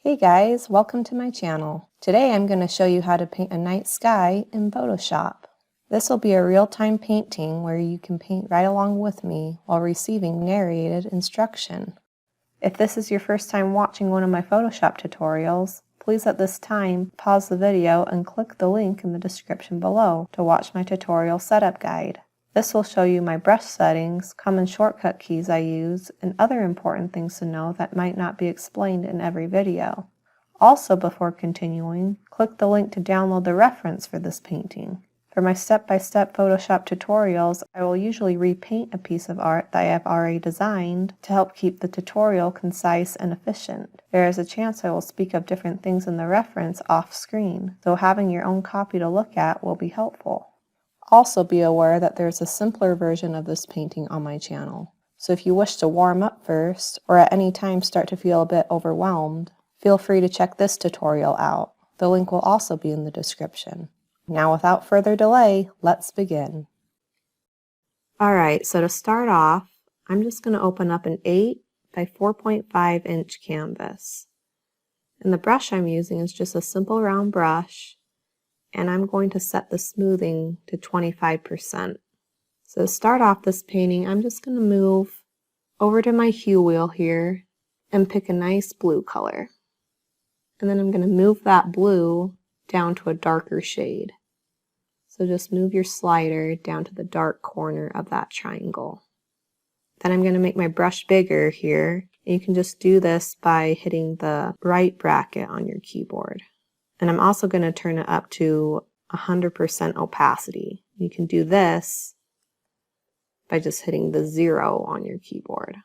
Hey guys, welcome to my channel. Today I'm going to show you how to paint a night sky in Photoshop. This will be a real-time painting where you can paint right along with me while receiving narrated instruction. If this is your first time watching one of my Photoshop tutorials, please at this time pause the video and click the link in the description below to watch my tutorial setup guide. This will show you my brush settings, common shortcut keys I use, and other important things to know that might not be explained in every video. Also, before continuing, click the link to download the reference for this painting. For my step-by-step Photoshop tutorials, I will usually repaint a piece of art that I have already designed to help keep the tutorial concise and efficient. There is a chance I will speak of different things in the reference off-screen, so having your own copy to look at will be helpful. Also be aware that there's a simpler version of this painting on my channel. So if you wish to warm up first, or at any time start to feel a bit overwhelmed, feel free to check this tutorial out. The link will also be in the description. Now without further delay, let's begin. Alright, so to start off, I'm just going to open up an 8 by 4.5 inch canvas. And the brush I'm using is just a simple round brush. And I'm going to set the smoothing to 25%. So to start off this painting, I'm just going to move over to my hue wheel here and pick a nice blue color. And then I'm going to move that blue down to a darker shade. So just move your slider down to the dark corner of that triangle. Then I'm going to make my brush bigger here. And you can just do this by hitting the right bracket on your keyboard. And I'm also going to turn it up to 100% opacity. You can do this by just hitting the 0 on your keyboard.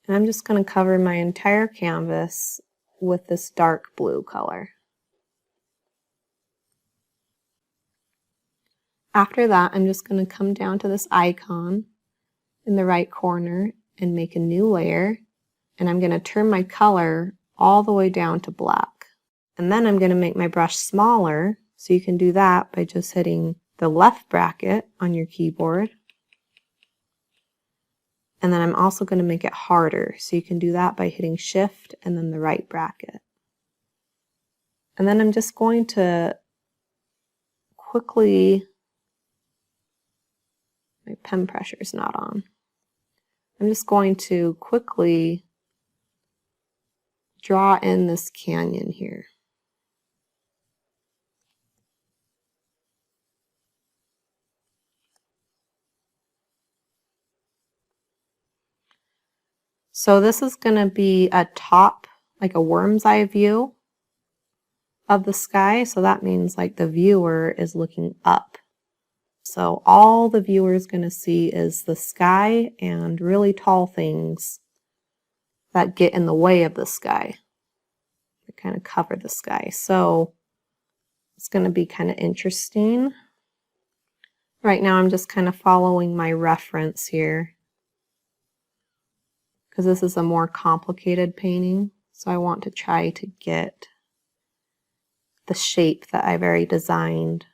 And I'm just going to cover my entire canvas with this dark blue color. After that, I'm just going to come down to this icon in the right corner and make a new layer. And I'm going to turn my color all the way down to black. And then I'm going to make my brush smaller, so you can do that by just hitting the left bracket on your keyboard. And then I'm also going to make it harder, so you can do that by hitting Shift and then the right bracket. And then I'm just going to quickly, my pen pressure is not on. I'm just going to quickly draw in this canyon here. So this is going to be a top, like a worm's eye view of the sky. So that means like the viewer is looking up. So all the viewer is going to see is the sky and really tall things that get in the way of the sky. They kind of cover the sky. So it's going to be kind of interesting. Right now I'm just kind of following my reference here because this is a more complicated painting. So I want to try to get the shape that I've already designed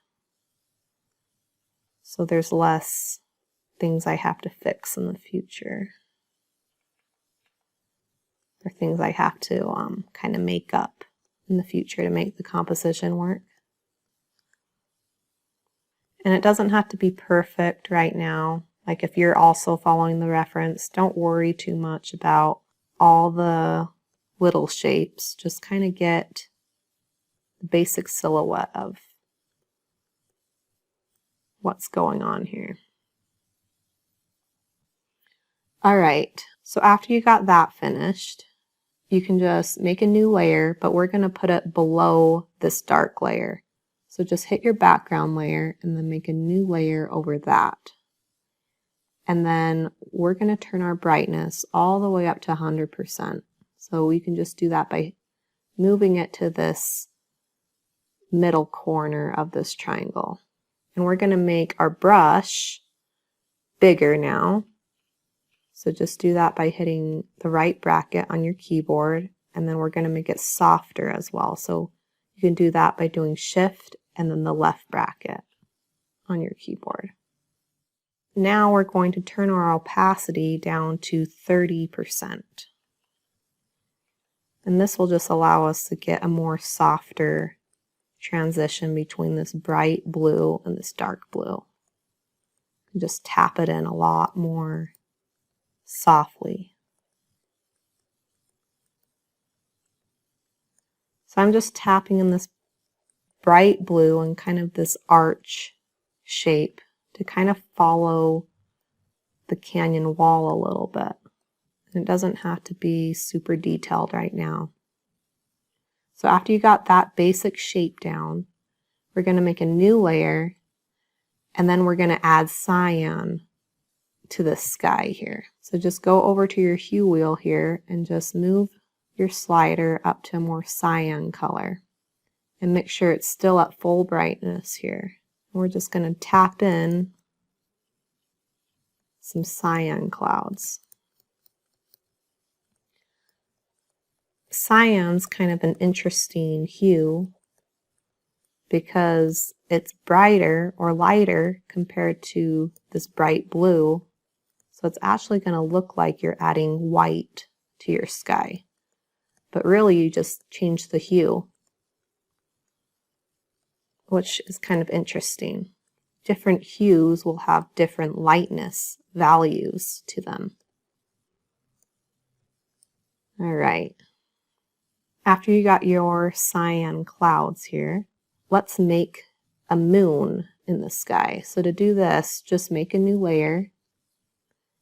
so there's less things I have to fix in the future. Or things I have to kind of make up in the future to make the composition work. And it doesn't have to be perfect right now. Like if you're also following the reference, don't worry too much about all the little shapes. Just kind of get the basic silhouette of what's going on here. Alright, so after you got that finished, you can just make a new layer, but we're going to put it below this dark layer. So just hit your background layer and then make a new layer over that. And then we're going to turn our brightness all the way up to 100%. So we can just do that by moving it to this middle corner of this triangle. And we're going to make our brush bigger now. So just do that by hitting the right bracket on your keyboard, and then we're going to make it softer as well. So you can do that by doing Shift and then the left bracket on your keyboard. Now we're going to turn our opacity down to 30%. And this will just allow us to get a more softer transition between this bright blue and this dark blue. And just tap it in a lot more softly. So I'm just tapping in this bright blue and kind of this arch shape to kind of follow the canyon wall a little bit. And it doesn't have to be super detailed right now. So after you got that basic shape down, we're going to make a new layer, and then we're going to add cyan to the sky here. So just go over to your hue wheel here and just move your slider up to a more cyan color. And make sure it's still at full brightness here. We're just going to tap in some cyan clouds. Cyan's kind of an interesting hue because it's brighter or lighter compared to this bright blue. So it's actually going to look like you're adding white to your sky. But really you just change the hue, which is kind of interesting. Different hues will have different lightness values to them. All right. After you got your cyan clouds here, let's make a moon in the sky. So to do this, just make a new layer,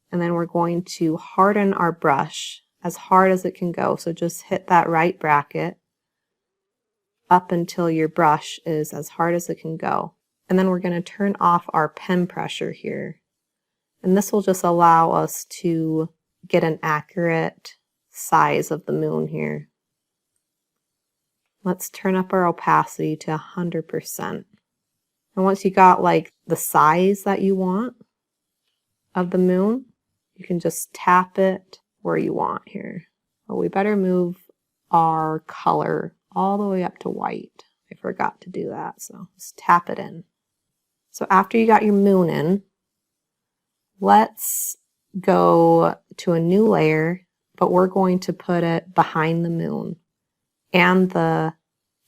and then we're going to harden our brush as hard as it can go. So just hit that right bracket up until your brush is as hard as it can go. And then we're going to turn off our pen pressure here. And this will just allow us to get an accurate size of the moon here. Let's turn up our opacity to 100%. And once you got like the size that you want of the moon, you can just tap it where you want here. But we better move our color all the way up to white. I forgot to do that, so just tap it in. So after you got your moon in, let's go to a new layer, but we're going to put it behind the moon and the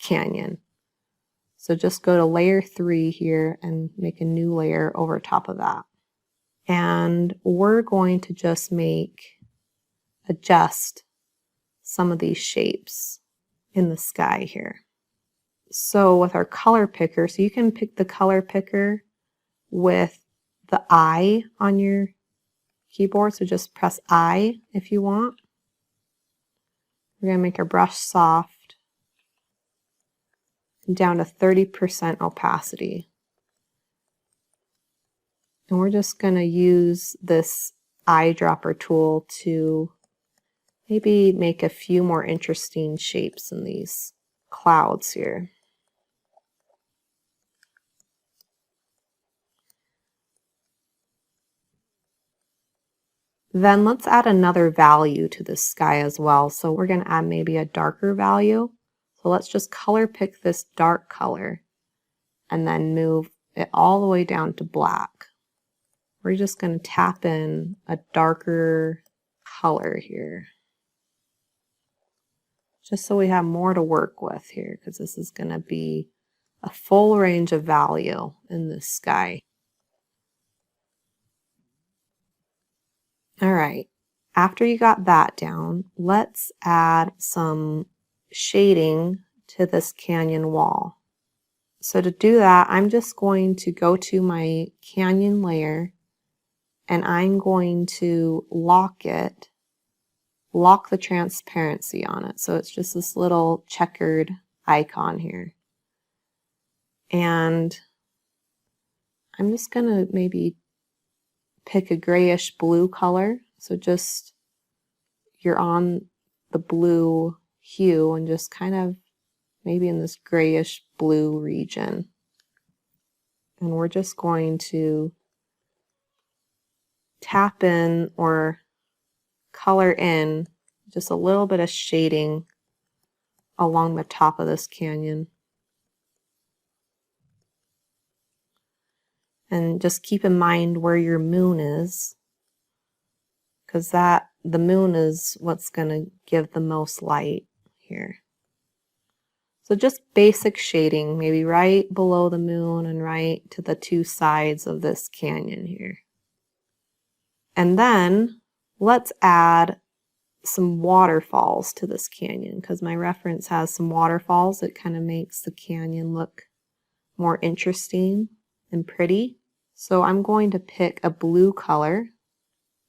canyon. So just go to layer 3 here and make a new layer over top of that. And we're going to just adjust some of these shapes in the sky here. So with our color picker, so you can pick the color picker with the I on your keyboard. So just press I if you want. We're going to make our brush soft and down to 30% opacity. And we're just going to use this eyedropper tool to maybe make a few more interesting shapes in these clouds here. Then let's add another value to the sky as well. So we're going to add maybe a darker value. So let's just color pick this dark color and then move it all the way down to black. We're just going to tap in a darker color here, just so we have more to work with here, because this is going to be a full range of value in this sky. All right, after you got that down, let's add some shading to this canyon wall. So to do that, I'm just going to go to my canyon layer, and I'm going to lock the transparency on it. So it's just this little checkered icon here. And I'm just going to maybe pick a grayish blue color. So just you're on the blue hue and just kind of maybe in this grayish blue region. And we're just going to tap in or color in just a little bit of shading along the top of this canyon. And just keep in mind where your moon is, because the moon is what's going to give the most light here. So just basic shading, maybe right below the moon and right to the two sides of this canyon here. And then let's add some waterfalls to this canyon because my reference has some waterfalls. It kind of makes the canyon look more interesting and pretty. So I'm going to pick a blue color.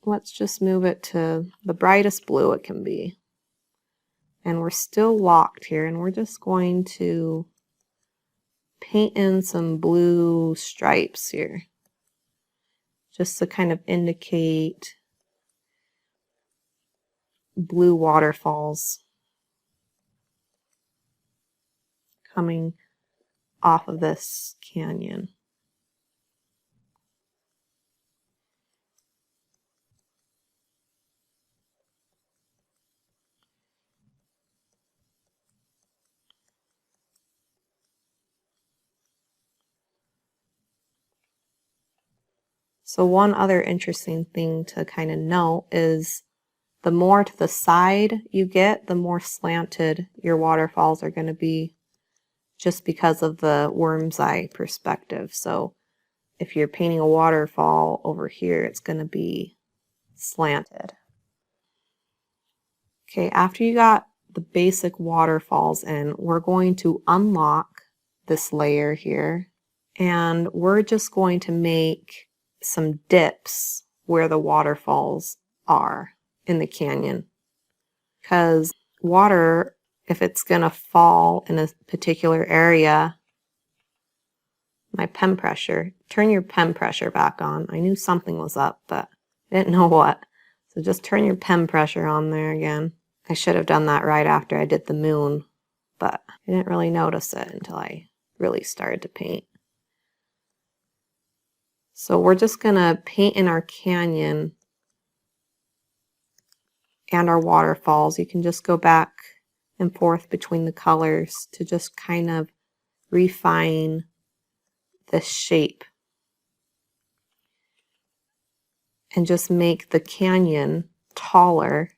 Let's just move it to the brightest blue it can be. And we're still locked here, and we're just going to paint in some blue stripes here, just to kind of indicate blue waterfalls coming off of this canyon. So one other interesting thing to kind of note is the more to the side you get, the more slanted your waterfalls are going to be, just because of the worm's eye perspective. So if you're painting a waterfall over here, it's going to be slanted. Okay, after you got the basic waterfalls in, we're going to unlock this layer here, and we're just going to make some dips where the waterfalls are in the canyon. Because water, if it's going to fall in a particular area, my pen pressure, turn your pen pressure back on. I knew something was up, but I didn't know what. So just turn your pen pressure on there again. I should have done that right after I did the moon, but I didn't really notice it until I really started to paint. So we're just going to paint in our canyon and our waterfalls. You can just go back and forth between the colors to just kind of refine the shape and just make the canyon taller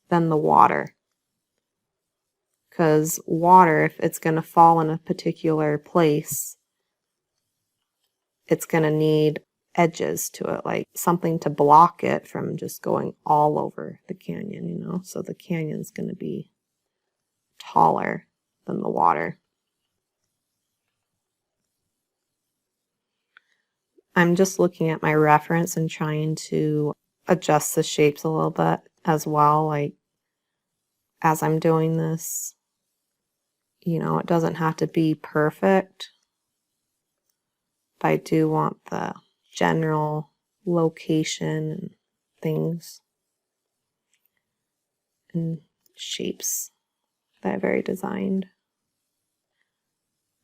than the water. Because water, if it's going to fall in a particular place, it's going to need edges to it, like something to block it from just going all over the canyon, you know? So the canyon's going to be taller than the water. I'm just looking at my reference and trying to adjust the shapes a little bit as well, like as I'm doing this. You know, it doesn't have to be perfect, but I do want the general location and things and shapes that I've already designed.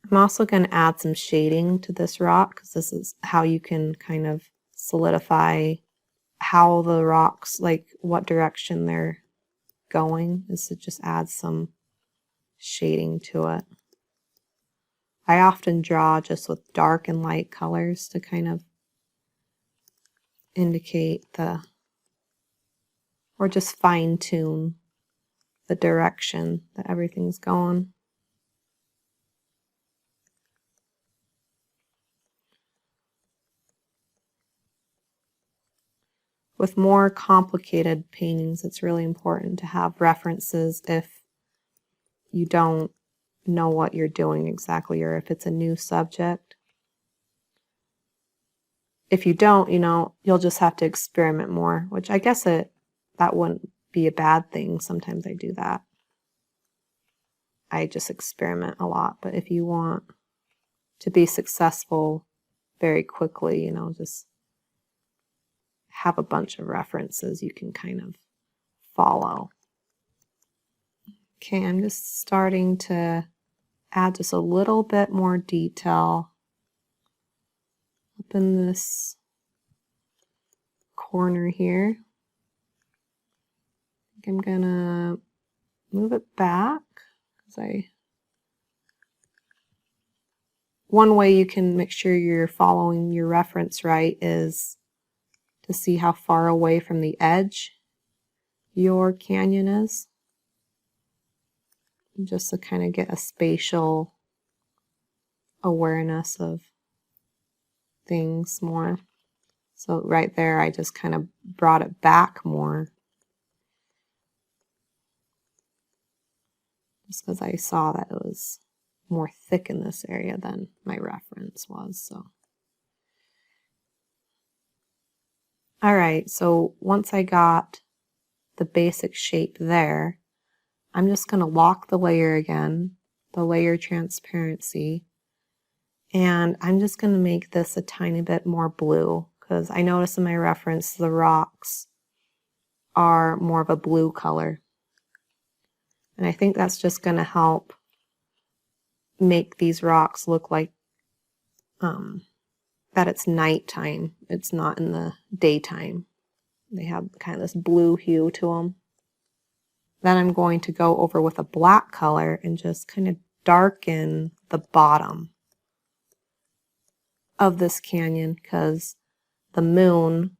I'm also going to add some shading to this rock because this is how you can kind of solidify how the rocks, like what direction they're going, is to just add some shading to it. I often draw just with dark and light colors to kind of indicate or just fine tune the direction that everything's going. With more complicated paintings, it's really important to have references if you don't know what you're doing exactly, or if it's a new subject. If you don't, you know, you'll just have to experiment more, which I guess that wouldn't be a bad thing. Sometimes I do that. I just experiment a lot. But if you want to be successful very quickly, you know, just have a bunch of references you can kind of follow. Okay, I'm just starting to add just a little bit more detail up in this corner here. I think I'm gonna move it back because one way you can make sure you're following your reference right is to see how far away from the edge your canyon is. just to kind of get a spatial awareness of things more. So right there, I just kind of brought it back more, just because I saw that it was more thick in this area than my reference was. So, all right, so once I got the basic shape there, I'm just going to lock the layer again, the layer transparency, and I'm just going to make this a tiny bit more blue, because I noticed in my reference the rocks are more of a blue color. And I think that's just going to help make these rocks look like that it's nighttime. It's not in the daytime. They have kind of this blue hue to them. Then I'm going to go over with a black color and just kind of darken the bottom of this canyon, because the moon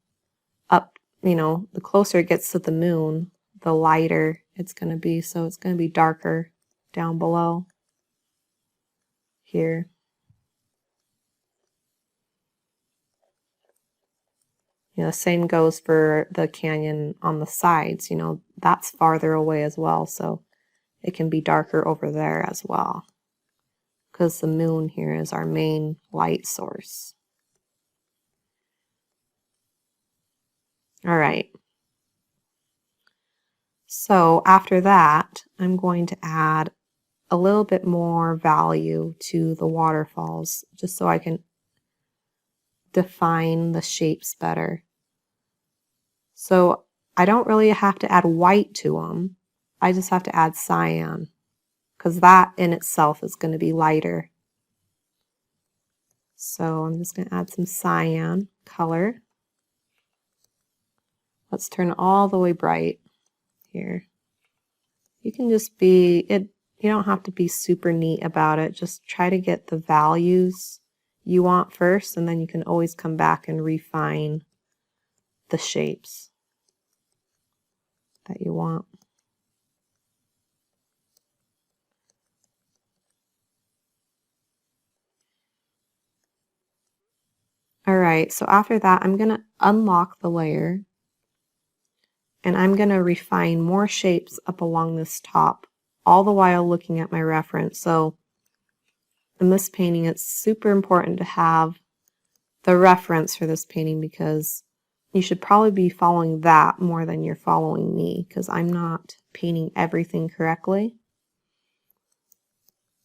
up, the closer it gets to the moon, the lighter it's going to be. So it's going to be darker down below here. The same goes for the canyon on the sides. That's farther away as well, so it can be darker over there as well, because the moon here is our main light source. All right. So after that, I'm going to add a little bit more value to the waterfalls, just so I can define the shapes better. So I don't really have to add white to them. I just have to add cyan, because that in itself is going to be lighter. So I'm just going to add some cyan color. Let's turn it all the way bright here. You can just you don't have to be super neat about it. Just try to get the values you want first, and then you can always come back and refine the shapes that you want. All right, so after that, I'm going to unlock the layer, and I'm going to refine more shapes up along this top, all the while looking at my reference. So in this painting, it's super important to have the reference for this painting, because you should probably be following that more than you're following me, because I'm not painting everything correctly.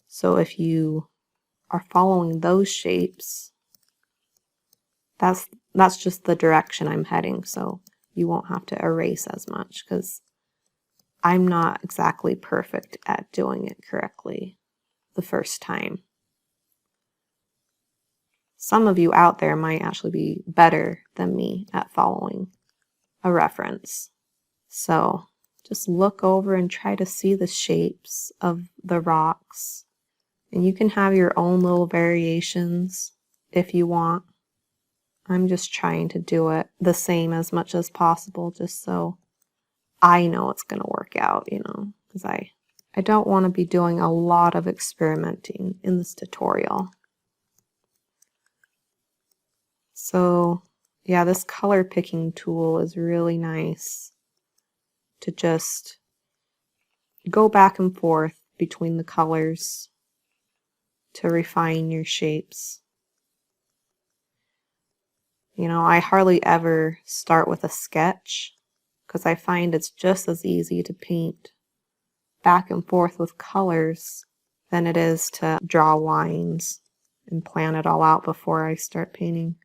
So if you are following those shapes, that's just the direction I'm heading, so you won't have to erase as much, because I'm not exactly perfect at doing it correctly the first time. Some of you out there might actually be better than me at following a reference. So just look over and try to see the shapes of the rocks. And you can have your own little variations if you want. I'm just trying to do it the same as much as possible, just so I know it's going to work out, because I don't want to be doing a lot of experimenting in this tutorial. So yeah, this color picking tool is really nice to just go back and forth between the colors to refine your shapes. I hardly ever start with a sketch, because I find it's just as easy to paint back and forth with colors than it is to draw lines and plan it all out before I start painting.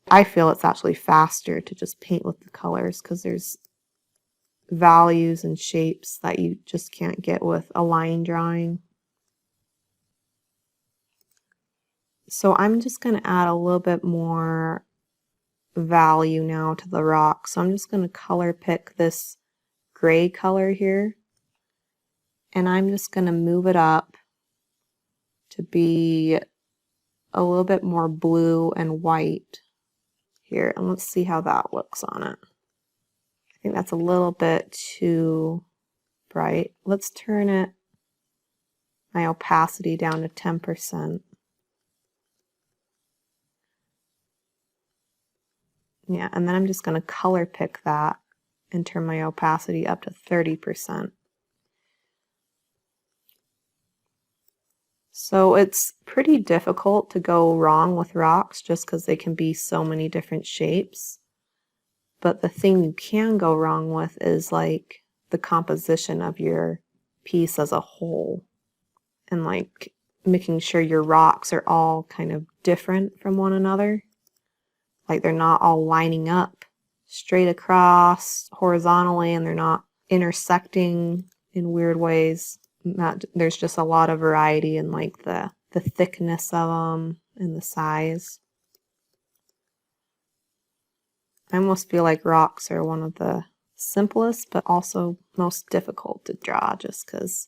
I feel it's actually faster to just paint with the colors, because there's values and shapes that you just can't get with a line drawing. So I'm just going to add a little bit more value now to the rock. So I'm just going to color pick this gray color here, and I'm just going to move it up to be a little bit more blue and white here, and let's see how that looks on it. I think that's a little bit too bright. Let's turn it my opacity down to 10%. Yeah, and then I'm just going to color pick that and turn my opacity up to 30%. So it's pretty difficult to go wrong with rocks just because they can be so many different shapes. But the thing you can go wrong with is like the composition of your piece as a whole, and like making sure your rocks are all kind of different from one another. Like they're not all lining up straight across horizontally, and they're not intersecting in weird ways. There's just a lot of variety in like the thickness of them and the size. I almost feel like rocks are one of the simplest but also most difficult to draw, just because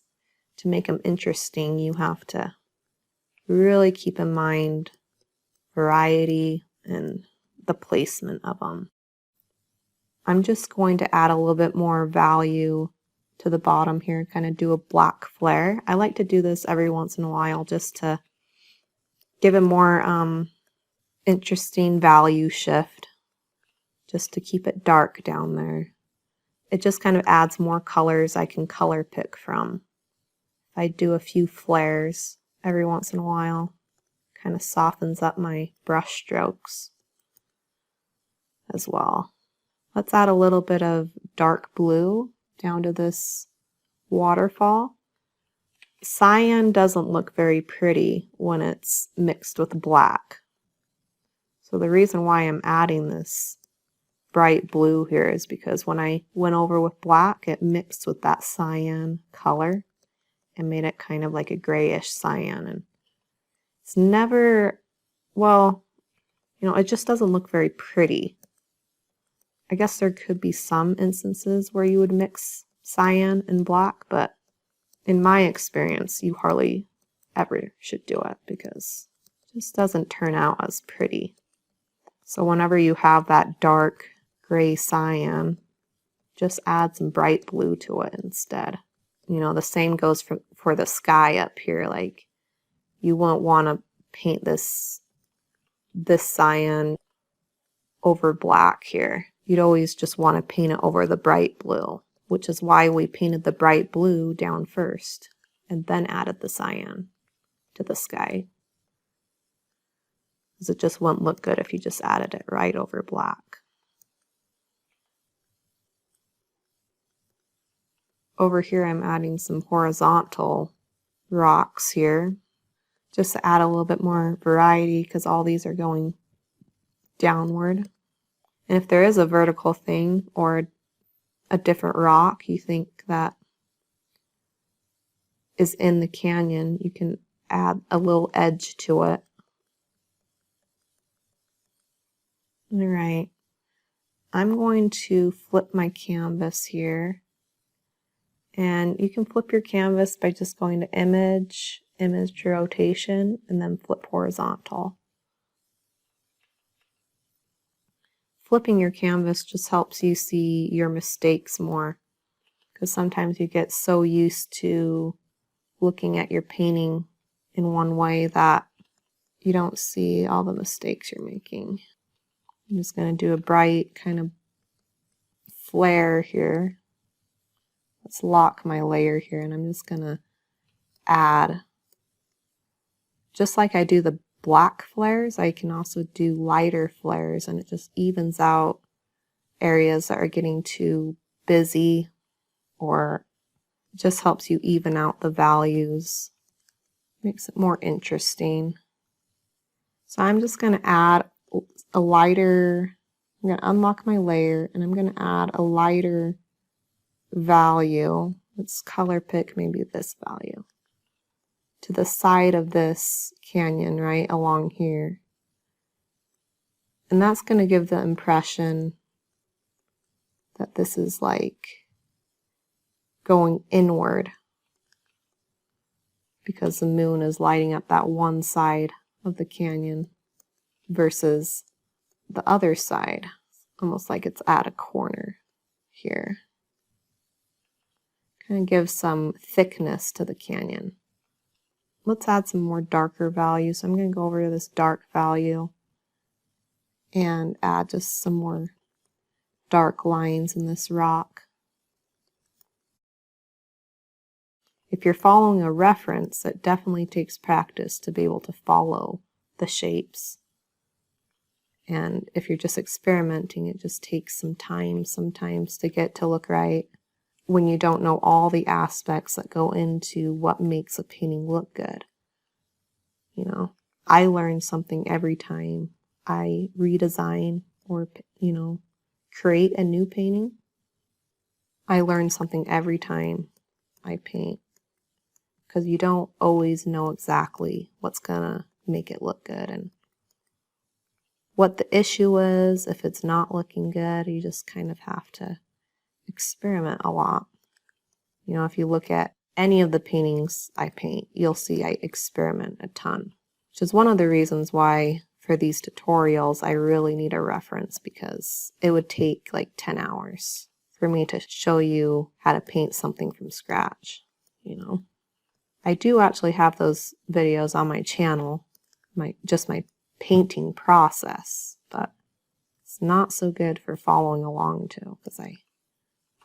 to make them interesting you have to really keep in mind variety and the placement of them. I'm just going to add a little bit more value to the bottom here, kind of do a black flare. I like to do this every once in a while just to give a more interesting value shift, just to keep it dark down there. It just kind of adds more colors I can color pick from. I do a few flares every once in a while, kind of softens up my brush strokes as well. Let's add a little bit of dark blue down to this waterfall. Cyan doesn't look very pretty when it's mixed with black. So the reason why I'm adding this bright blue here is because when I went over with black, it mixed with that cyan color and made it kind of like a grayish cyan. And it's never, well, it just doesn't look very pretty. I guess there could be some instances where you would mix cyan and black, but in my experience, you hardly ever should do it because it just doesn't turn out as pretty. So whenever you have that dark gray cyan, just add some bright blue to it instead. The same goes for the sky up here. Like, you won't want to paint this cyan over black here. You'd always just want to paint it over the bright blue, which is why we painted the bright blue down first and then added the cyan to the sky. Because it just wouldn't look good if you just added it right over black. Over here I'm adding some horizontal rocks here, just to add a little bit more variety because all these are going downward. And if there is a vertical thing or a different rock you think that is in the canyon, you can add a little edge to it. All right, I'm going to flip my canvas here. And you can flip your canvas by just going to image rotation, and then flip horizontal. Flipping your canvas just helps you see your mistakes more, because sometimes you get so used to looking at your painting in one way that you don't see all the mistakes you're making. I'm just going to do a bright kind of flare here. Let's lock my layer here, and I'm just going to add, just like I do the black flares, I can also do lighter flares, and it just evens out areas that are getting too busy, or just helps you even out the values, makes it more interesting. So I'm just going to add a lighter, I'm going to unlock my layer, and I'm going to add a lighter value. Let's color pick maybe this value to the side of this canyon right along here, and that's going to give the impression that this is like going inward because the moon is lighting up that one side of the canyon versus the other side, almost like it's at a corner here. Kind of give some thickness to the canyon. let's add some more darker value. So I'm going to go over to this dark value and add just some more dark lines in this rock. If you're following a reference, it definitely takes practice to be able to follow the shapes. And if you're just experimenting, it just takes some time sometimes to get to look right when you don't know all the aspects that go into what makes a painting look good. You know, I learn something every time I redesign or, you know, create a new painting. I learn something every time I paint, because you don't always know exactly what's gonna make it look good and what the issue is. If it's not looking good, you just kind of have to experiment a lot. You know, if you look at any of the paintings I paint, you'll see I experiment a ton, which is one of the reasons why for these tutorials I really need a reference, because it would take like 10 hours for me to show you how to paint something from scratch, you know. I do actually have those videos on my channel, just my painting process, but it's not so good for following along too, because I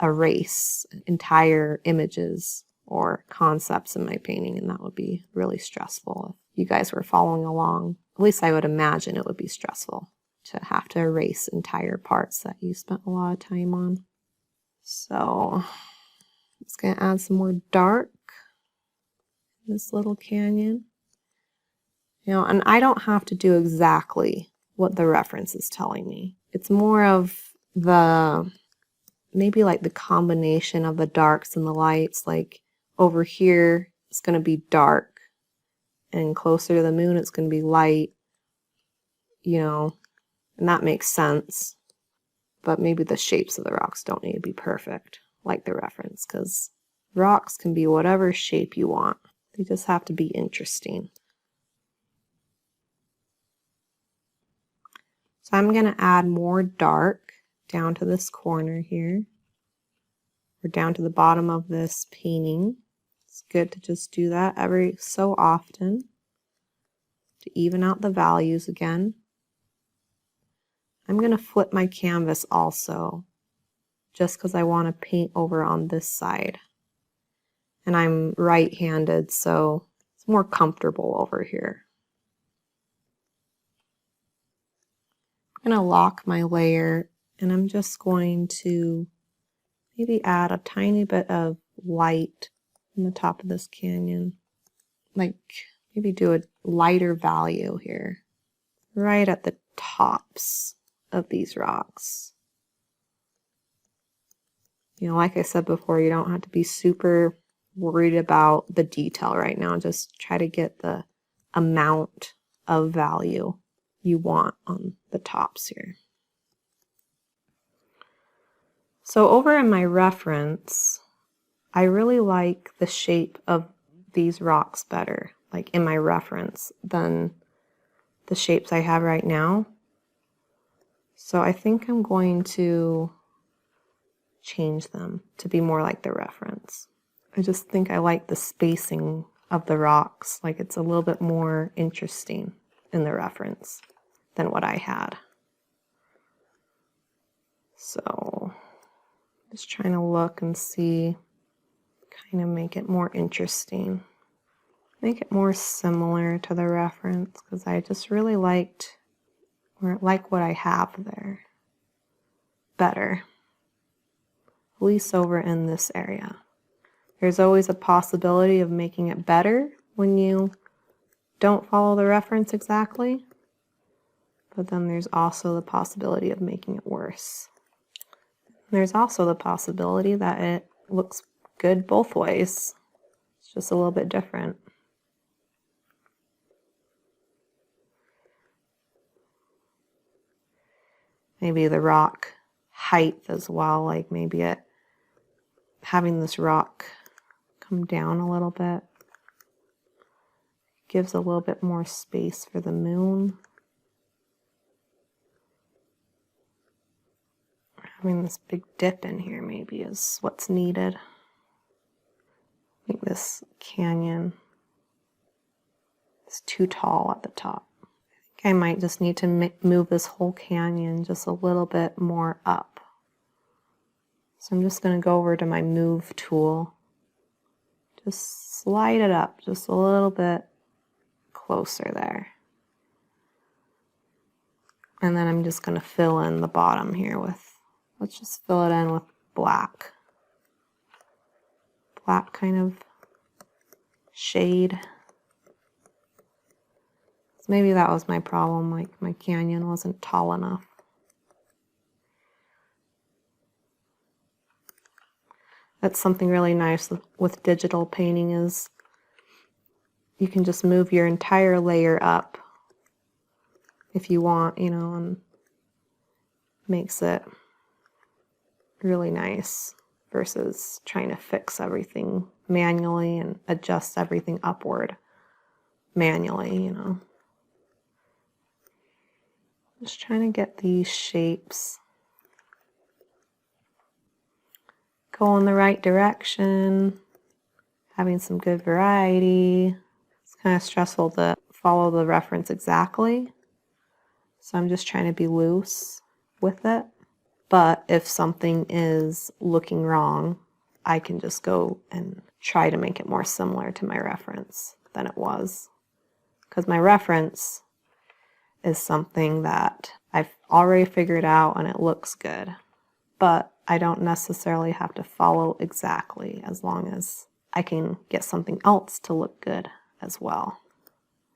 erase entire images or concepts in my painting, and that would be really stressful. If you guys were following along, at least I would imagine it would be stressful to have to erase entire parts that you spent a lot of time on. So I'm just going to add some more dark in this little canyon. You know, and I don't have to do exactly what the reference is telling me. It's more of the, maybe like the combination of the darks and the lights. Like over here, it's going to be dark, and closer to the moon, it's going to be light, you know, and that makes sense. But maybe the shapes of the rocks don't need to be perfect like the reference, because rocks can be whatever shape you want. They just have to be interesting. So I'm going to add more dark down to this corner here, or down to the bottom of this painting. It's good to just do that every so often to even out the values again. I'm going to flip my canvas also, just because I want to paint over on this side. And I'm right-handed, so it's more comfortable over here. I'm going to lock my layer, and I'm just going to maybe add a tiny bit of light on the top of this canyon. Like maybe do a lighter value here, right at the tops of these rocks. You know, like I said before, you don't have to be super worried about the detail right now. Just try to get the amount of value you want on the tops here. So over in my reference, I really like the shape of these rocks better, like in my reference, than the shapes I have right now. So I think I'm going to change them to be more like the reference. I just think I like the spacing of the rocks, like it's a little bit more interesting in the reference than what I had. So just trying to look and see, kind of make it more interesting. Make it more similar to the reference, because I just really like what I have there better, at least over in this area. There's always a possibility of making it better when you don't follow the reference exactly, but then there's also the possibility of making it worse. There's also the possibility that it looks good both ways. It's just a little bit different. Maybe the rock height as well, like maybe having this rock come down a little bit gives a little bit more space for the moon. Having this big dip in here maybe is what's needed. Make this canyon It's too tall at the top. I think I might just need to move this whole canyon just a little bit more up. So I'm just going to go over to my move tool. Just slide it up just a little bit closer there. And then I'm just going to fill in the bottom here with, let's just fill it in with black. Black kind of shade. So maybe that was my problem, like my canyon wasn't tall enough. That's something really nice with digital painting is you can just move your entire layer up if you want, you know, and makes it really nice versus trying to fix everything manually and adjust everything upward manually, you know. Just trying to get these shapes go in the right direction, having some good variety. It's kind of stressful to follow the reference exactly, so I'm just trying to be loose with it. But if something is looking wrong, I can just go and try to make it more similar to my reference than it was. Because my reference is something that I've already figured out and it looks good. But I don't necessarily have to follow exactly, as long as I can get something else to look good as well.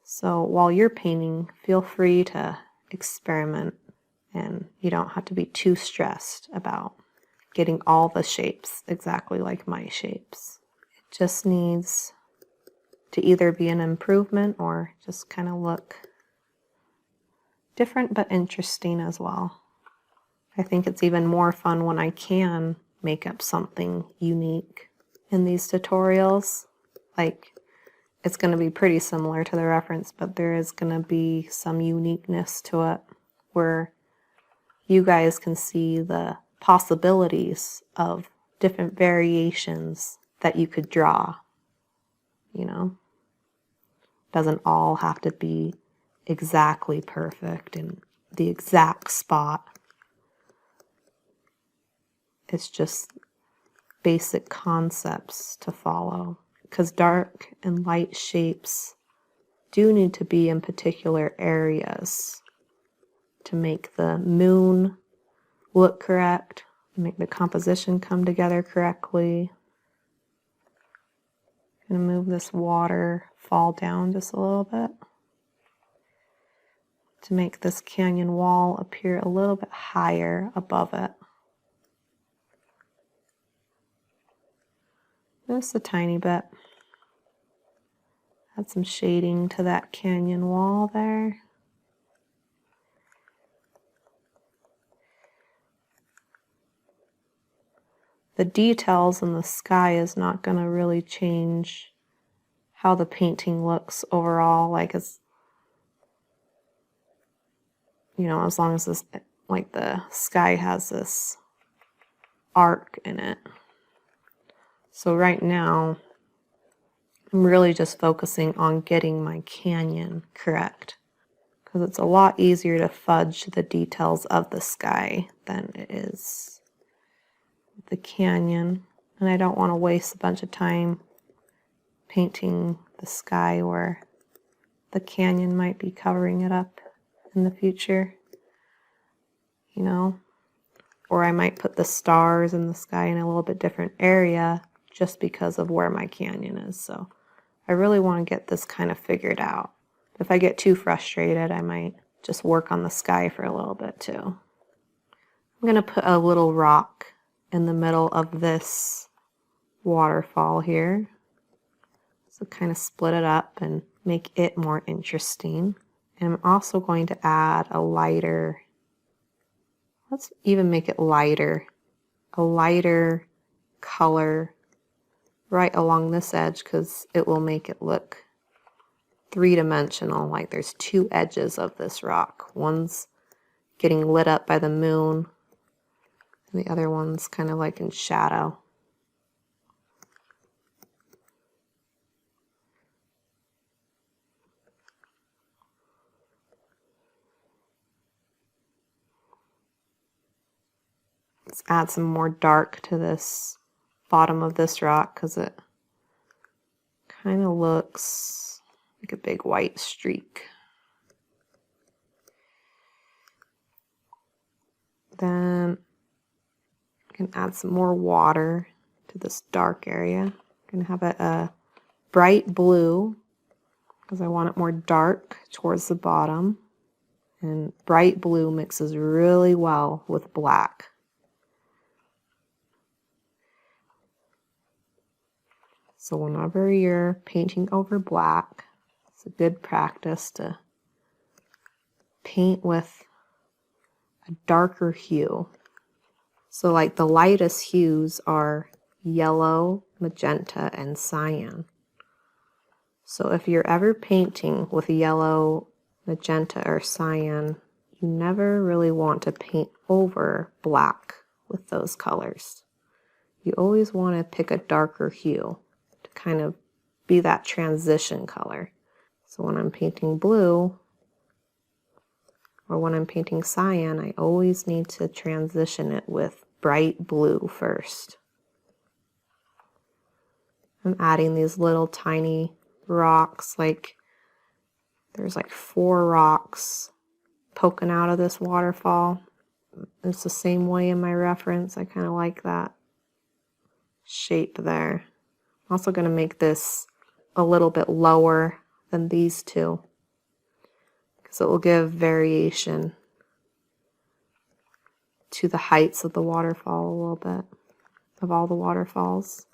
So while you're painting, feel free to experiment, and you don't have to be too stressed about getting all the shapes exactly like my shapes. It just needs to either be an improvement or just kind of look different but interesting as well. I think it's even more fun when I can make up something unique in these tutorials. Like, it's going to be pretty similar to the reference, but there is going to be some uniqueness to it where you guys can see the possibilities of different variations that you could draw, you know. Doesn't all have to be exactly perfect in the exact spot. It's just basic concepts to follow, because dark and light shapes do need to be in particular areas to make the moon look correct, make the composition come together correctly. I'm going to move this water fall down just a little bit to make this canyon wall appear a little bit higher above it. Just a tiny bit. Add some shading to that canyon wall there. The details in the sky is not going to really change how the painting looks overall. Like, it's, you know, as long as this, like, the sky has this arc in it. So right now, I'm really just focusing on getting my canyon correct, because it's a lot easier to fudge the details of the sky than it is the canyon. And I don't want to waste a bunch of time painting the sky where the canyon might be covering it up in the future, you know. Or I might put the stars in the sky in a little bit different area just because of where my canyon is. So I really want to get this kind of figured out. If I get too frustrated, I might just work on the sky for a little bit too. I'm going to put a little rock in the middle of this waterfall here. So kind of split it up and make it more interesting. And I'm also going to add a lighter, let's even make it lighter, a lighter color right along this edge, because it will make it look three-dimensional, like there's two edges of this rock. One's getting lit up by the moon, and the other one's kind of like in shadow. Let's add some more dark to this bottom of this rock because it kind of looks like a big white streak. Then I can add some more water to this dark area. I'm going to have it a bright blue because I want it more dark towards the bottom. And bright blue mixes really well with black. So whenever you're painting over black, it's a good practice to paint with a darker hue. So like the lightest hues are yellow, magenta, and cyan. So if you're ever painting with yellow, magenta, or cyan, you never really want to paint over black with those colors. You always want to pick a darker hue to kind of be that transition color. So when I'm painting blue, or when I'm painting cyan, I always need to transition it with bright blue first. I'm adding these little tiny rocks, like there's like 4 rocks poking out of this waterfall. It's the same way in my reference. I kind of like that shape there. I'm also going to make this a little bit lower than these two because it will give variation to the heights of the waterfall a little bit, of all the waterfalls.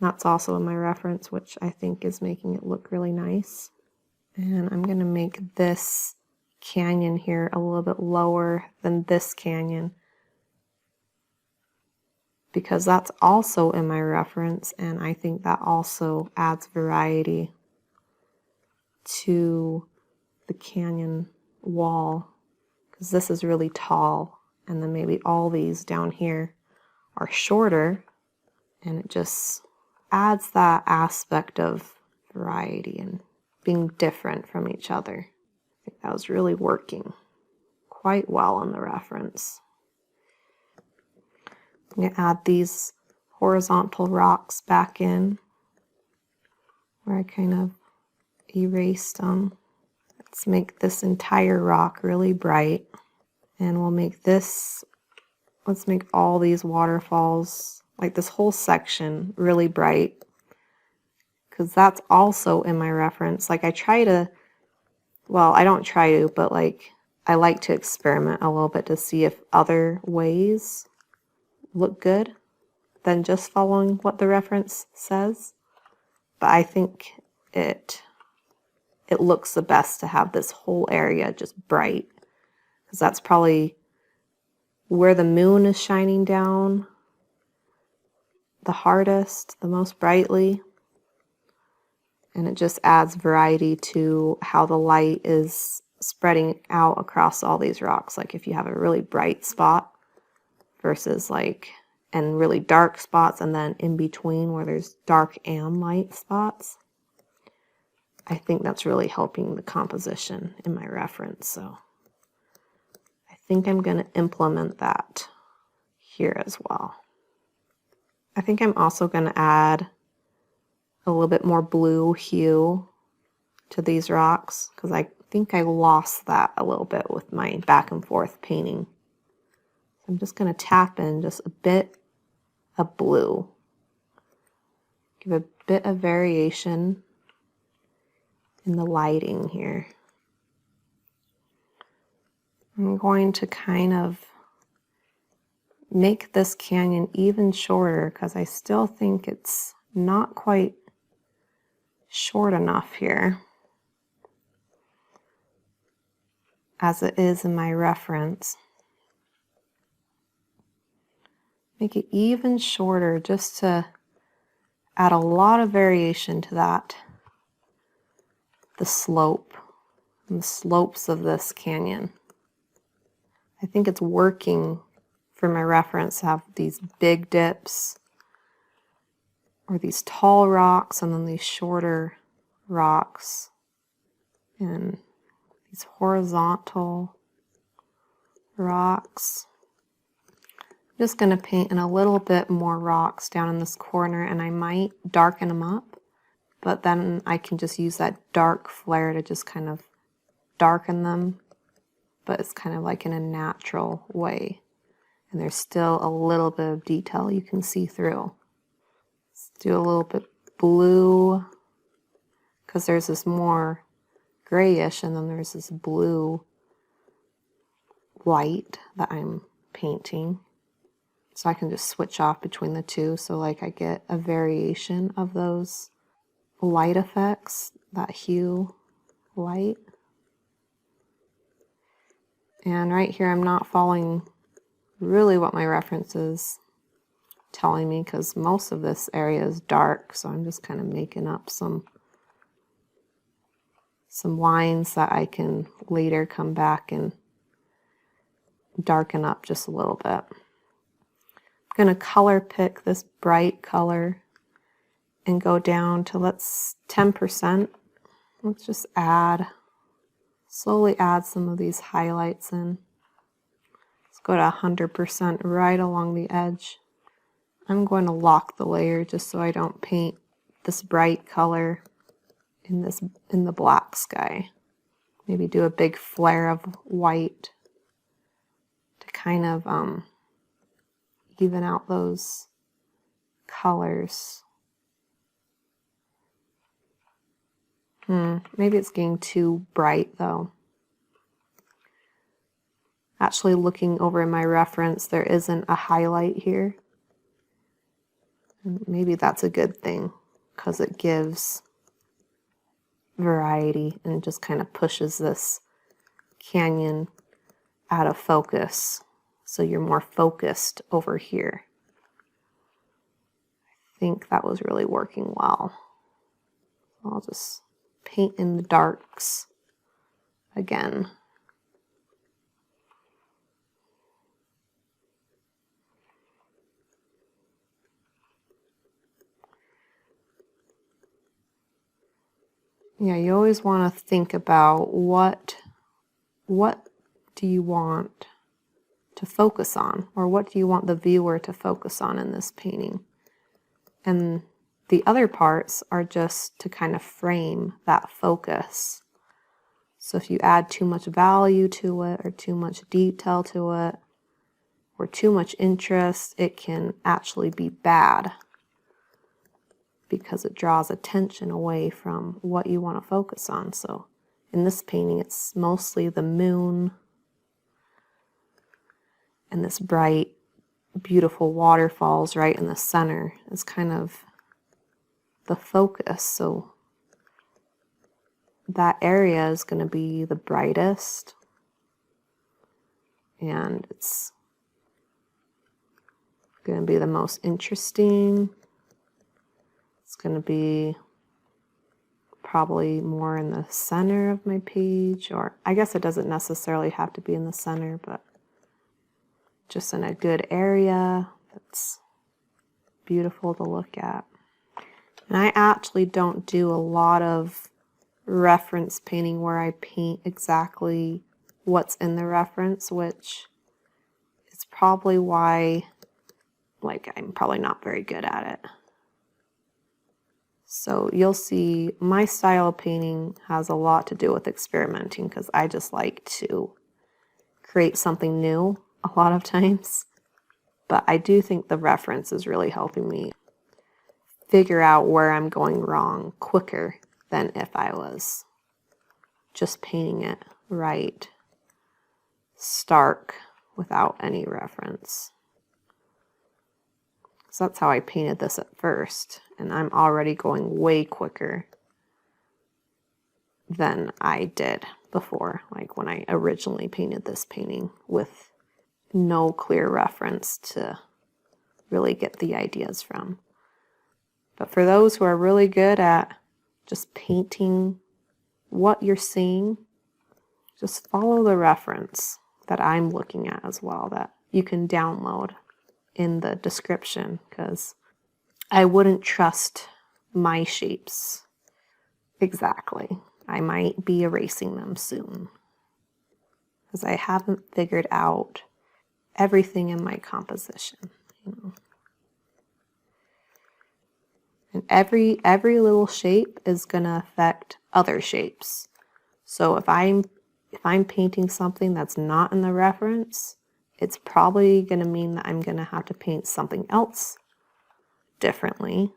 That's also in my reference, which I think is making it look really nice. And I'm going to make this canyon here a little bit lower than this canyon because that's also in my reference, and I think that also adds variety to the canyon wall because this is really tall, and then maybe all these down here are shorter, and it just adds that aspect of variety and being different from each other. I think that was really working quite well in the reference. I'm going to add these horizontal rocks back in where I kind of erased them. Let's make this entire rock really bright, and we'll make this, let's make all these waterfalls, like this whole section, really bright because that's also in my reference. Like I try to, well, I don't try to, but like I like to experiment a little bit to see if other ways look good than just following what the reference says. But I think it looks the best to have this whole area just bright because that's probably where the moon is shining down the hardest, the most brightly. And it just adds variety to how the light is spreading out across all these rocks. Like if you have a really bright spot versus like, and really dark spots, and then in between where there's dark and light spots. I think that's really helping the composition in my reference. So I think I'm going to implement that here as well. I think I'm also going to add a little bit more blue hue to these rocks because I think I lost that a little bit with my back and forth painting. I'm just going to tap in just a bit of blue. Give a bit of variation in the lighting here. I'm going to kind of make this canyon even shorter because I still think it's not quite short enough here as it is in my reference. Make it even shorter just to add a lot of variation to that, the slope and the slopes of this canyon. I think it's working for my reference to have these big dips or these tall rocks and then these shorter rocks and these horizontal rocks. I'm just going to paint in a little bit more rocks down in this corner, and I might darken them up, but then I can just use that dark flare to just kind of darken them, but it's kind of like in a natural way. And there's still a little bit of detail you can see through. Let's do a little bit blue, because there's this more grayish, and then there's this blue white that I'm painting. So I can just switch off between the two, so like I get a variation of those light effects, that hue light. And right here I'm not following really what my reference is telling me, because most of this area is dark, so I'm just kind of making up some lines that I can later come back and darken up just a little bit. I'm going to color pick this bright color and go down to, let's 10%. Let's just slowly add some of these highlights in. Let's go to 100% right along the edge. I'm going to lock the layer just so I don't paint this bright color in the black sky. Maybe do a big flare of white to kind of even out those colors. Maybe it's getting too bright though. Actually, looking over in my reference, there isn't a highlight here. And maybe that's a good thing, because it gives variety and just kind of pushes this canyon out of focus. So you're more focused over here. I think that was really working well. I'll just paint in the darks again. Yeah, you always want to think about what do you want to focus on, or what do you want the viewer to focus on in this painting? And the other parts are just to kind of frame that focus. So if you add too much value to it, or too much detail to it, or too much interest, it can actually be bad, because it draws attention away from what you want to focus on. So in this painting, it's mostly the moon and this bright, beautiful waterfalls right in the center is kind of the focus. So that area is going to be the brightest, and it's going to be the most interesting. It's going to be probably more in the center of my page, or I guess it doesn't necessarily have to be in the center, but just in a good area that's beautiful to look at. And I actually don't do a lot of reference painting where I paint exactly what's in the reference, which is probably why, like, I'm probably not very good at it. So you'll see my style of painting has a lot to do with experimenting, because I just like to create something new a lot of times. But I do think the reference is really helping me figure out where I'm going wrong quicker than if I was just painting it right, stark, without any reference. So that's how I painted this at first, and I'm already going way quicker than I did before, like when I originally painted this painting with no clear reference to really get the ideas from. But for those who are really good at just painting what you're seeing, just follow the reference that I'm looking at as well, that you can download in the description, because I wouldn't trust my shapes exactly. I might be erasing them soon, because I haven't figured out everything in my composition, you know. And every little shape is going to affect other shapes. So if I'm painting something that's not in the reference, it's probably going to mean that I'm going to have to paint something else differently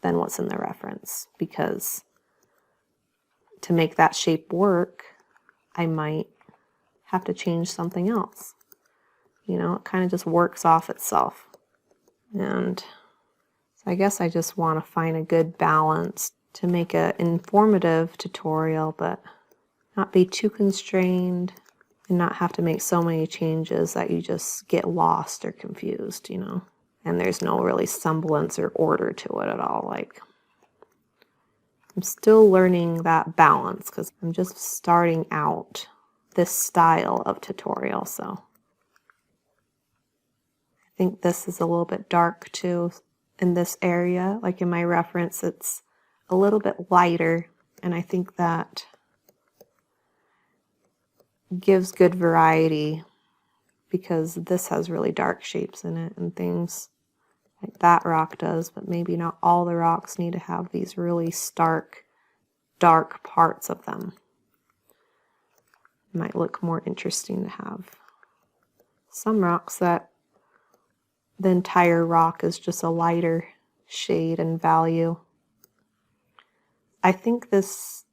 than what's in the reference, because to make that shape work, I might have to change something else. You know, it kind of just works off itself. And so I guess I just want to find a good balance to make an informative tutorial, but not be too constrained and not have to make so many changes that you just get lost or confused, you know, and there's no really semblance or order to it at all. Like, I'm still learning that balance because I'm just starting out this style of tutorial. So I think this is a little bit dark too in this area. Like in my reference, it's a little bit lighter, and I think that gives good variety because this has really dark shapes in it and things like that rock does, but maybe not all the rocks need to have these really stark, dark parts of them. It might look more interesting to have some rocks that the entire rock is just a lighter shade and value. I think this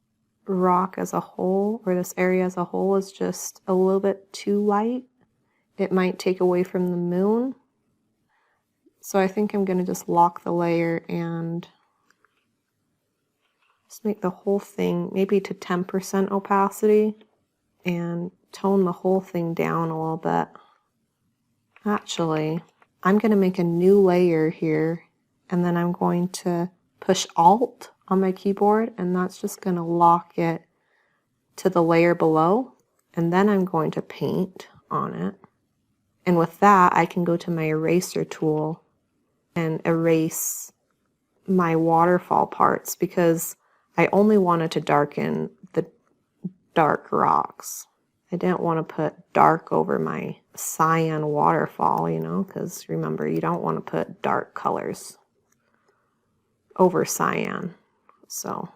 rock as a whole, or this area as a whole, is just a little bit too light. It might take away from the moon. So I think I'm going to just lock the layer and just make the whole thing maybe to 10% opacity and tone the whole thing down a little bit. Actually, I'm going to make a new layer here, and then I'm going to push Alt on my keyboard, and that's just going to lock it to the layer below, and then I'm going to paint on it. And with that, I can go to my eraser tool and erase my waterfall parts, because I only wanted to darken the dark rocks. I didn't want to put dark over my cyan waterfall, you know, because remember, you don't want to put dark colors over cyan. So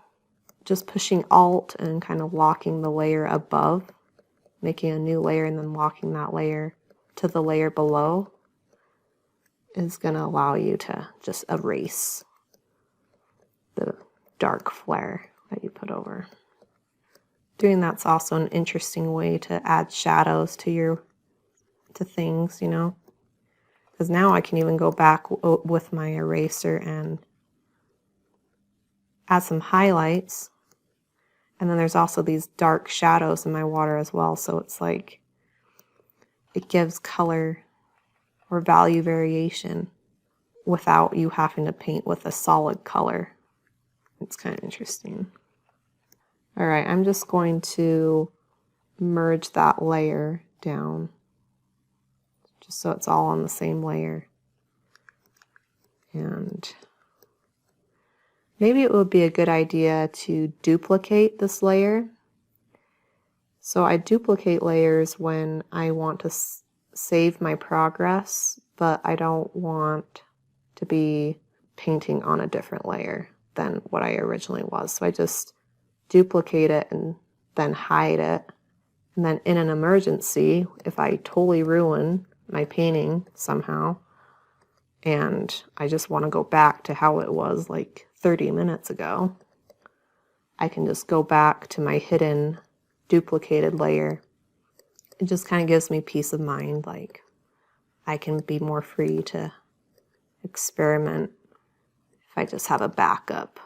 just pushing Alt and kind of locking the layer above, making a new layer and then locking that layer to the layer below is going to allow you to just erase the dark flare that you put over. Doing that's also an interesting way to add shadows to things, you know, because now I can even go back with my eraser and add some highlights. And then there's also these dark shadows in my water as well. So it's like it gives color or value variation without you having to paint with a solid color. It's kind of interesting. All right, I'm just going to merge that layer down just so it's all on the same layer. And maybe it would be a good idea to duplicate this layer. So I duplicate layers when I want to save my progress, but I don't want to be painting on a different layer than what I originally was. So I just duplicate it and then hide it. And then in an emergency, if I totally ruin my painting somehow, and I just want to go back to how it was like 30 minutes ago, I can just go back to my hidden duplicated layer. It just kind of gives me peace of mind, like I can be more free to experiment if I just have a backup,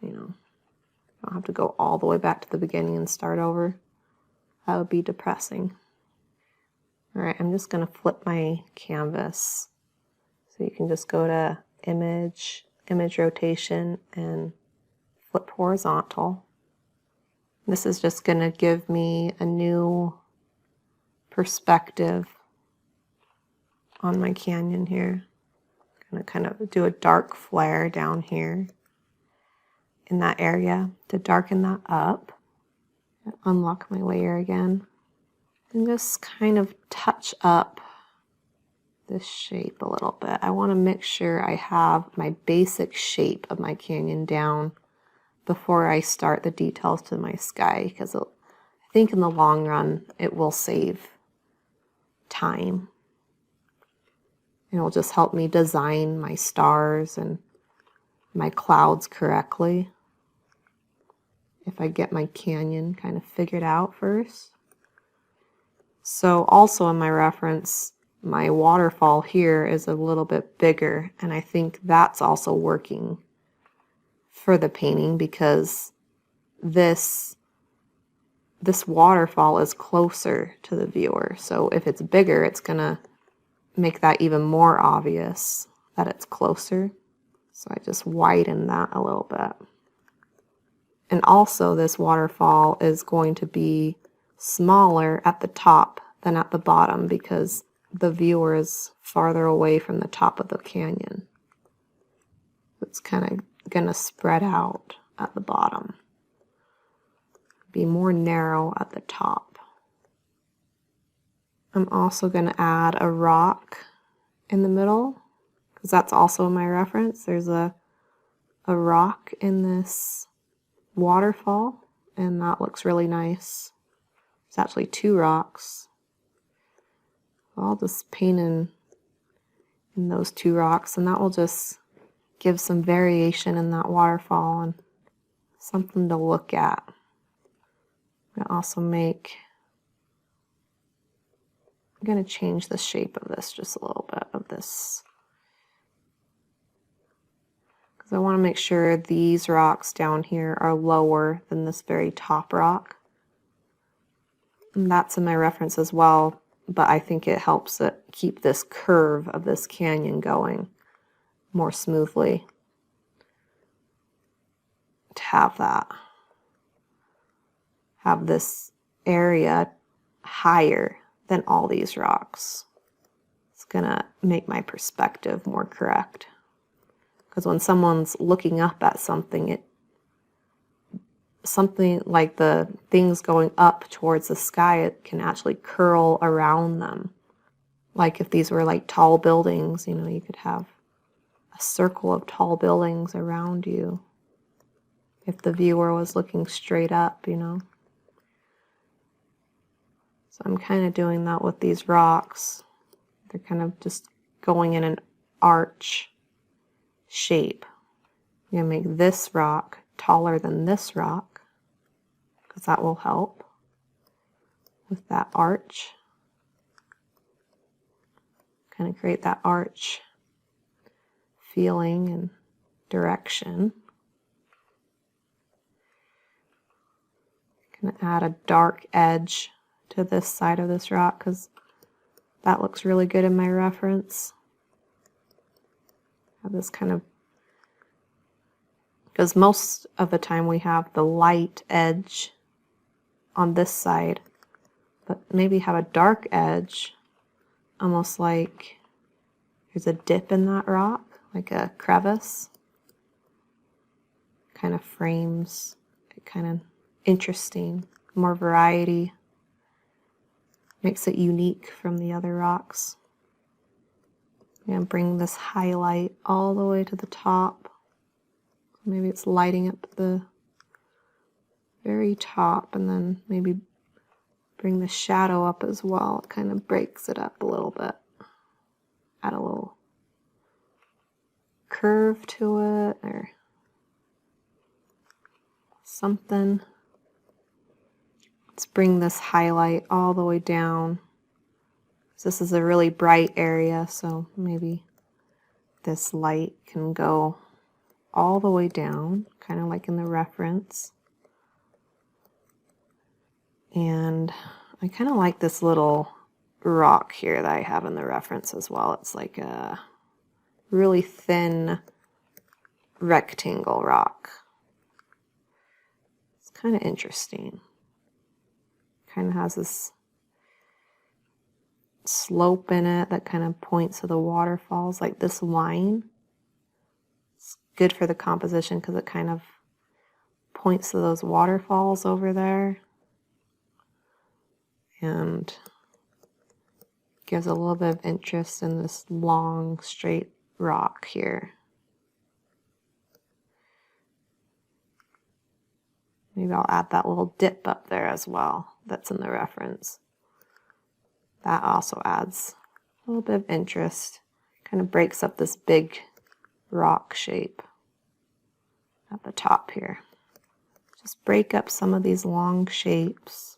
you know. I don't have to go all the way back to the beginning and start over. That would be depressing. All right, I'm just going to flip my canvas. So you can just go to image rotation, and flip horizontal. This is just going to give me a new perspective on my canyon here. I'm going to kind of do a dark flare down here in that area to darken that up. Unlock my layer again. and just kind of touch up this shape a little bit. I want to make sure I have my basic shape of my canyon down before I start the details to my sky, because I think in the long run it will save time. And it'll just help me design my stars and my clouds correctly if I get my canyon kind of figured out first. So also in my reference, my waterfall here is a little bit bigger, and I think that's also working for the painting because this waterfall is closer to the viewer. So if it's bigger, it's gonna make that even more obvious that it's closer. So I just widen that a little bit. And also this waterfall is going to be smaller at the top than at the bottom because the viewer is farther away from the top of the canyon. It's kind of going to spread out at the bottom. Be more narrow at the top. I'm also going to add a rock in the middle because that's also my reference. There's a rock in this waterfall, and that looks really nice. There's actually two rocks. I'll just paint in those two rocks, and that will just give some variation in that waterfall and something to look at. I'm going to change the shape of this just a little bit of this, because I want to make sure these rocks down here are lower than this very top rock. And that's in my reference as well, but I think it helps it keep this curve of this canyon going more smoothly to have this area higher than all these rocks. It's gonna make my perspective more correct. Because when someone's looking up at something, something like the things going up towards the sky, it can actually curl around them. Like if these were like tall buildings, you could have a circle of tall buildings around you if the viewer was looking straight up, So I'm kind of doing that with these rocks. They're kind of just going in an arch shape. I'm going to make this rock taller than this rock because that will help with that arch. Kind of create that arch feeling and direction. I'm going to add a dark edge to this side of this rock because that looks really good in my reference. Have this kind of, because most of the time we have the light edge on this side, but maybe have a dark edge, almost like there's a dip in that rock, like a crevice. Kind of frames it kind of interesting, more variety. Makes it unique from the other rocks. And bring this highlight all the way to the top. Maybe it's lighting up the very top, and then maybe bring the shadow up as well. It kind of breaks it up a little bit. Add a little curve to it or something. Let's bring this highlight all the way down. This is a really bright area, so maybe this light can go all the way down, kind of like in the reference. And I kind of like this little rock here that I have in the reference as well. It's like a really thin rectangle rock. It's kind of interesting. Kind of has this slope in it that kind of points to the waterfalls, like this line. It's good for the composition because it kind of points to those waterfalls over there. and gives a little bit of interest in this long, straight rock here. Maybe I'll add that little dip up there as well that's in the reference. That also adds a little bit of interest, kind of breaks up this big rock shape at the top here. Just break up some of these long shapes.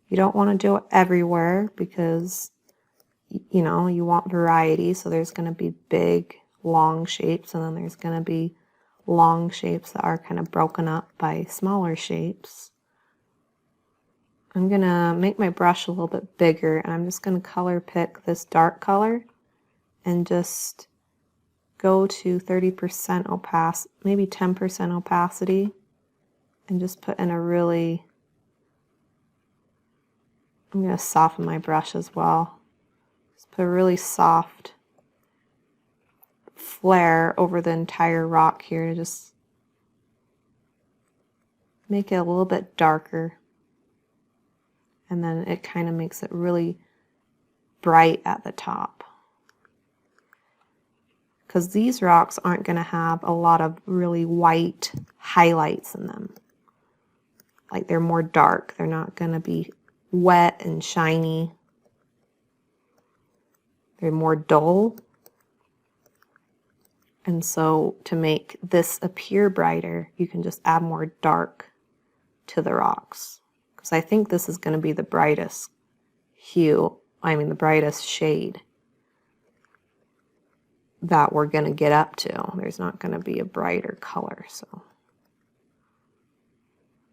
You don't want to do it everywhere because, you know, you want variety. So there's going to be big, long shapes, and then there's going to be long shapes that are kind of broken up by smaller shapes. I'm going to make my brush a little bit bigger, and I'm just going to color pick this dark color and just go to 30% opacity, maybe 10% opacity, and just put in a really, I'm going to soften my brush as well. Just put a really soft flare over the entire rock here to just make it a little bit darker. And then it kind of makes it really bright at the top. Because these rocks aren't going to have a lot of really white highlights in them. Like, they're more dark. They're not going to be wet and shiny. They're more dull. And so to make this appear brighter, you can just add more dark to the rocks. Because I think this is going to be the brightest hue, the brightest shade that we're going to get up to. There's not going to be a brighter color, so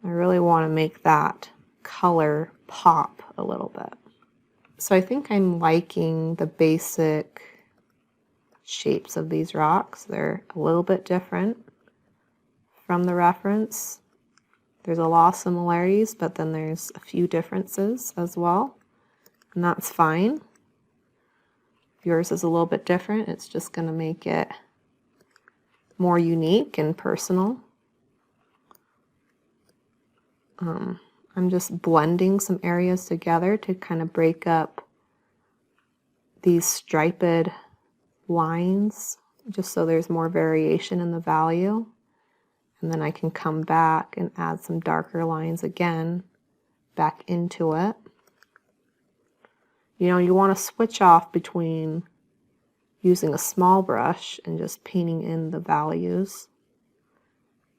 I really want to make that color pop a little bit. So I think I'm liking the basic shapes of these rocks. They're a little bit different from the reference. There's a lot of similarities, but then there's a few differences as well, and that's fine. Yours is a little bit different. It's just going to make it more unique and personal. I'm just blending some areas together to kind of break up these striped lines, just so there's more variation in the value. And then I can come back and add some darker lines again back into it. You know, you want to switch off between using a small brush and just painting in the values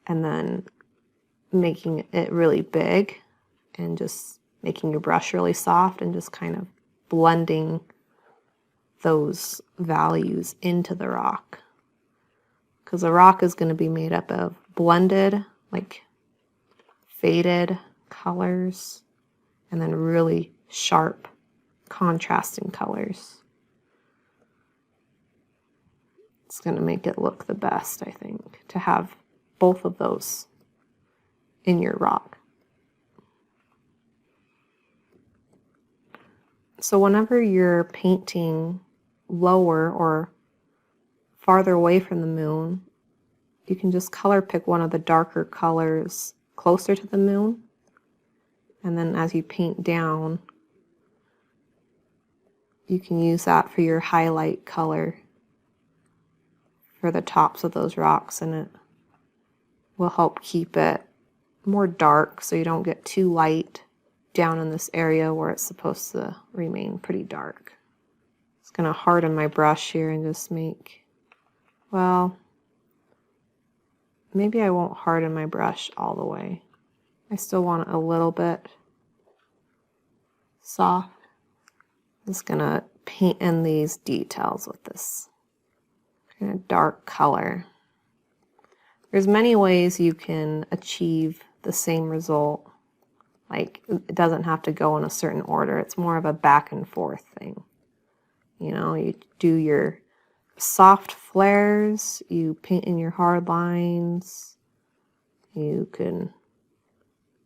and then making it really big and just making your brush really soft and just kind of blending those values into the rock. Because the rock is going to be made up of blended, like faded colors, and then really sharp contrasting colors. It's going to make it look the best, I think, to have both of those in your rock. So whenever you're painting lower or farther away from the moon, you can just color pick one of the darker colors closer to the moon, and then as you paint down, you can use that for your highlight color for the tops of those rocks, and it will help keep it more dark so you don't get too light down in this area where it's supposed to remain pretty dark. It's going to harden my brush here and just make, well, maybe I won't harden my brush all the way. I still want it a little bit soft. I'm just going to paint in these details with this kind of dark color. There's many ways you can achieve the same result. Like, it doesn't have to go in a certain order. It's more of a back and forth thing. You know, you do your soft flares, you paint in your hard lines. You can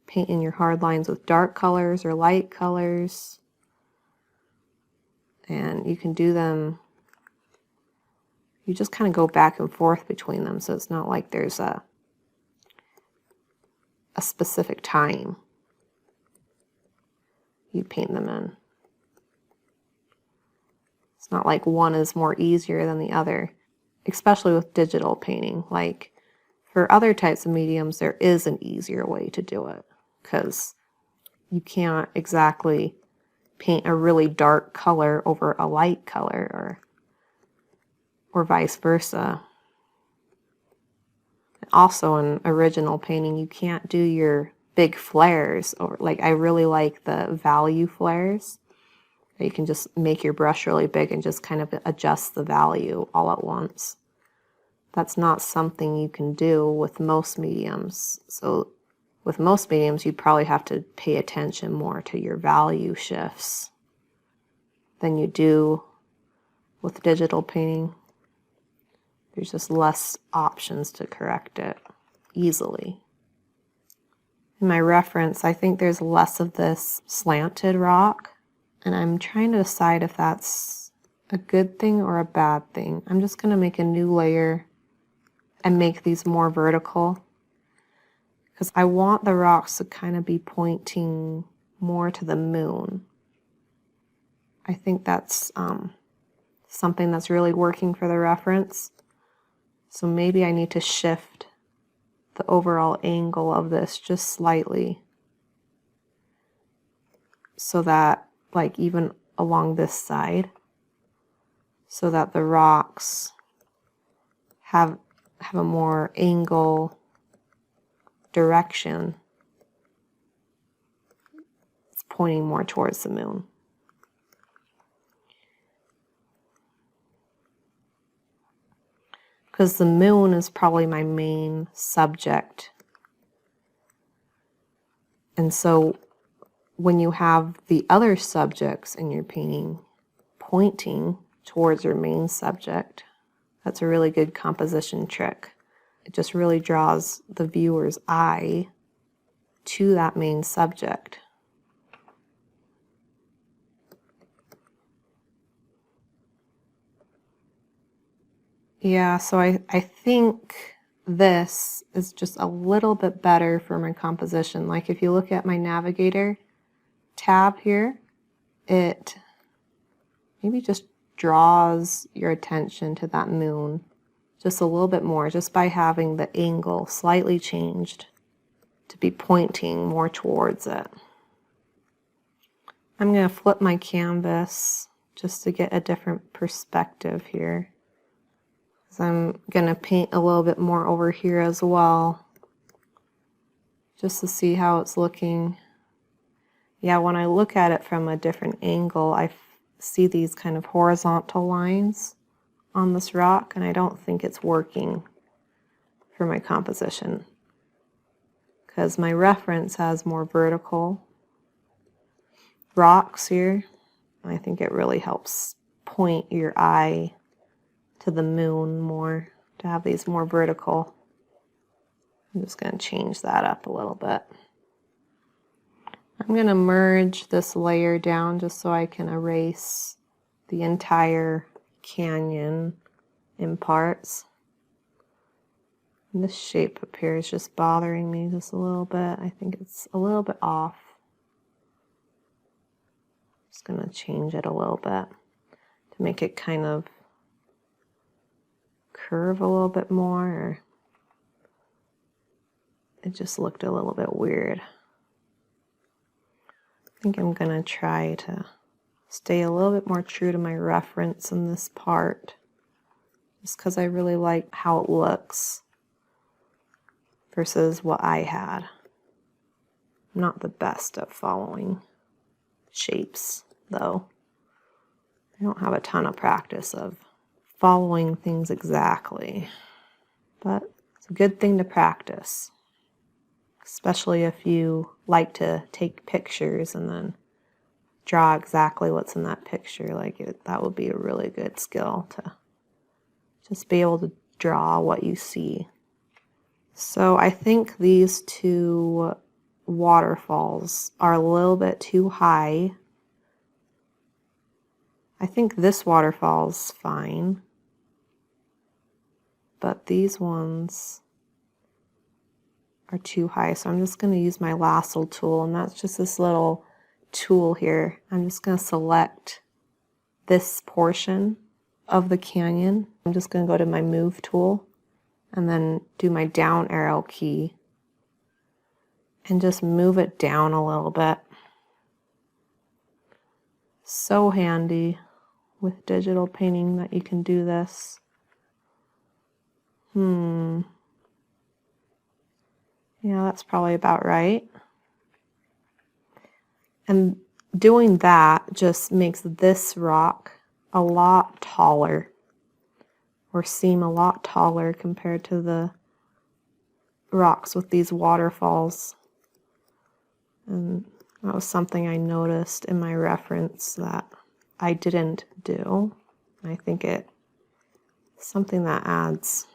paint in your hard lines with dark colors or light colors. And you can do them, you just kind of go back and forth between them, so it's not like there's a specific time. you paint them in. It's not like one is more easier than the other, especially with digital painting. Like for other types of mediums, there is an easier way to do it because you can't exactly paint a really dark color over a light color or vice versa. Also in original painting, you can't do your big flares, or like I really like the value flares. You can just make your brush really big and just kind of adjust the value all at once. That's not something you can do with most mediums. So with most mediums, you'd probably have to pay attention more to your value shifts than you do with digital painting. There's just less options to correct it easily. In my reference, I think there's less of this slanted rock, and I'm trying to decide if that's a good thing or a bad thing. I'm just going to make a new layer and make these more vertical because I want the rocks to kind of be pointing more to the moon. I think that's something that's really working for the reference. So maybe I need to shift the overall angle of this just slightly so that, like, even along this side, so that the rocks have a more angle direction. It's pointing more towards the moon. Because the moon is probably my main subject. And so when you have the other subjects in your painting pointing towards your main subject, that's a really good composition trick. It just really draws the viewer's eye to that main subject. Yeah, so I think this is just a little bit better for my composition. Like if you look at my navigator tab here, it maybe just draws your attention to that moon just a little bit more, just by having the angle slightly changed to be pointing more towards it. I'm going to flip my canvas just to get a different perspective here. I'm going to paint a little bit more over here as well, just to see how it's looking. Yeah, when I look at it from a different angle, I see these kind of horizontal lines on this rock, and I don't think it's working for my composition because my reference has more vertical rocks here. I think it really helps point your eye to the moon more, to have these more vertical. I'm just going to change that up a little bit. I'm going to merge this layer down just so I can erase the entire canyon in parts. And this shape up here is just bothering me just a little bit. I think it's a little bit off. Just going to change it a little bit to make it kind of curve a little bit more, or it just looked a little bit weird. I think I'm going to try to stay a little bit more true to my reference in this part, just because I really like how it looks versus what I had. I'm not the best at following shapes, though. I don't have a ton of practice of following things exactly, but it's a good thing to practice, especially if you like to take pictures and then draw exactly what's in that picture. That would be a really good skill to just be able to draw what you see. So I think these two waterfalls are a little bit too high. I think this waterfall's fine, but these ones are too high. So I'm just going to use my lasso tool, and that's just this little tool here. I'm just going to select this portion of the canyon. I'm just going to go to my move tool and then do my down arrow key and just move it down a little bit. So handy with digital painting that you can do this. Yeah, that's probably about right. And doing that just makes this rock a lot taller, or seem a lot taller compared to the rocks with these waterfalls. And that was something I noticed in my reference that I didn't do. I think it's something that adds,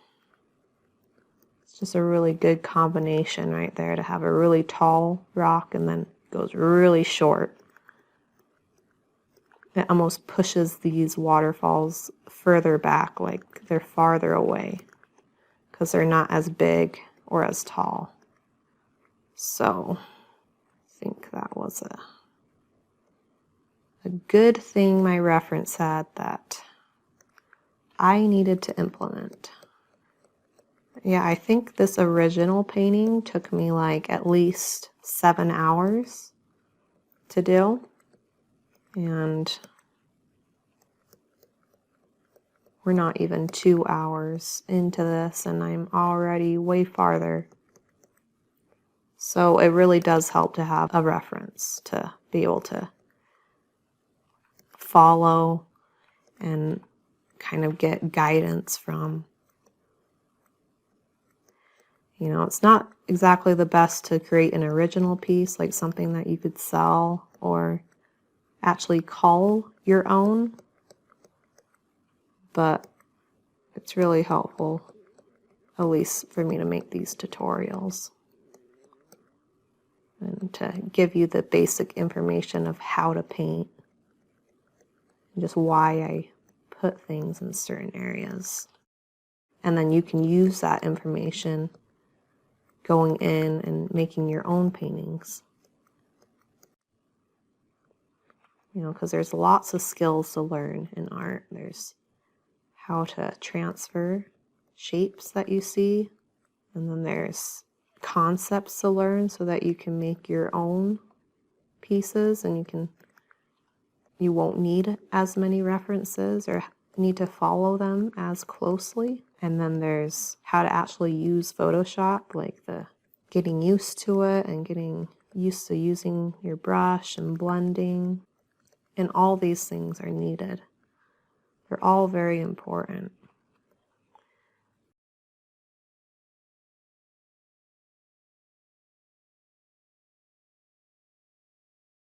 it's just a really good combination right there to have a really tall rock and then goes really short. It almost pushes these waterfalls further back, like they're farther away, because they're not as big or as tall. So I think that was a good thing my reference had that I needed to implement. Yeah, I think this original painting took me like at least 7 hours to do. And we're not even 2 hours into this, and I'm already way farther. So it really does help to have a reference to be able to follow and kind of get guidance from. You know, it's not exactly the best to create an original piece, like something that you could sell or actually call your own, but it's really helpful, at least for me, to make these tutorials and to give you the basic information of how to paint and just why I put things in certain areas. And then you can use that information going in and making your own paintings. You know, because there's lots of skills to learn in art. There's how to transfer shapes that you see, and then there's concepts to learn so that you can make your own pieces, and you won't need as many references or need to follow them as closely. And then there's how to actually use Photoshop, like the getting used to it and getting used to using your brush and blending. And all these things are needed. They're all very important.